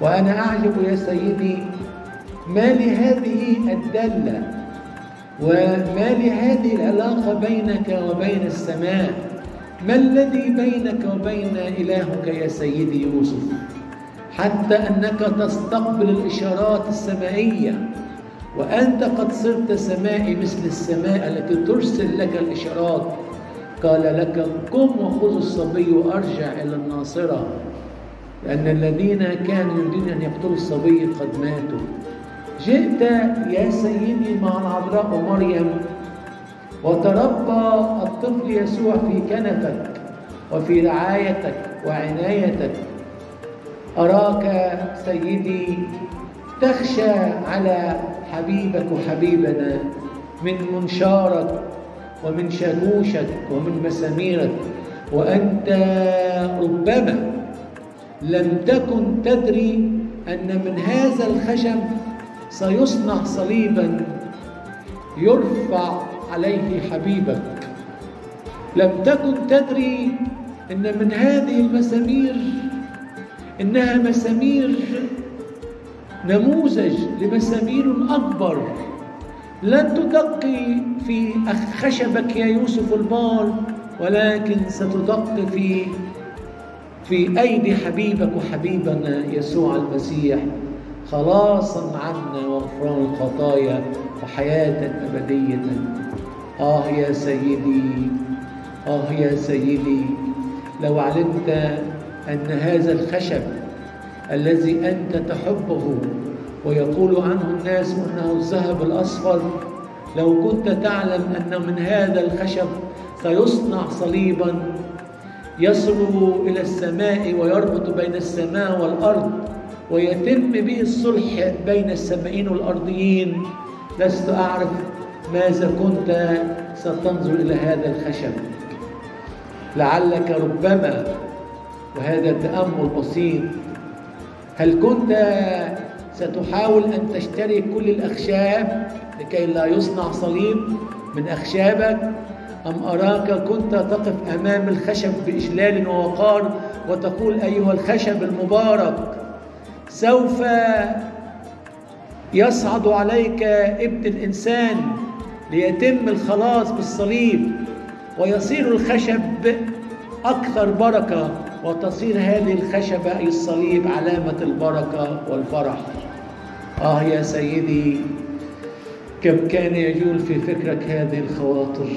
وأنا أعجب يا سيدي ما لهذه الدالة وما لهذه العلاقة بينك وبين السماء. ما الذي بينك وبين إلهك يا سيدي يوسف حتى أنك تستقبل الإشارات السمائية وأنت قد صرت سمائي مثل السماء التي ترسل لك الإشارات؟ قال لك قم وخذ الصبي وأرجع إلى الناصرة، لأن الذين كانوا يريدون أن يقتلوا الصبي قد ماتوا. جئت يا سيدي مع العذراء ومريم وتربى الطفل يسوع في كنفك وفي رعايتك وعنايتك. أراك سيدي تخشى على حبيبك وحبيبنا من منشارك ومن شاكوشك ومن مساميرك، وأنت ربما لم تكن تدري أن من هذا الخشب سيصنع صليبا يرفع عليه حبيبك. لم تكن تدري أن من هذه المسامير إنها مسامير نموذج لمسامير أكبر. لن تدق في خشبك يا يوسف البار، ولكن ستدق في أيدي حبيبك وحبيبنا يسوع المسيح، خلاصا عنا وغفران الخطايا وحياة أبدية. يا سيدي، يا سيدي، لو علمت أن هذا الخشب الذي أنت تحبه ويقول عنه الناس أنه الذهب الأصفر، لو كنت تعلم أن من هذا الخشب سيصنع صليبا يصل إلى السماء ويربط بين السماء والأرض ويتم به الصلح بين السمائين والأرضيين، لست أعرف ماذا كنت ستنظر إلى هذا الخشب. لعلك ربما، وهذا تأمل بسيط، هل كنت ستحاول أن تشتري كل الأخشاب لكي لا يصنع صليب من أخشابك؟ أم أراك كنت تقف أمام الخشب بإجلال ووقار وتقول أيها الخشب المبارك، سوف يصعد عليك ابن الإنسان ليتم الخلاص بالصليب ويصير الخشب أكثر بركة، وتصير هذه الخشبة أي الصليب علامة البركة والفرح. يا سيدي، كم كان يجول في فكرك هذه الخواطر.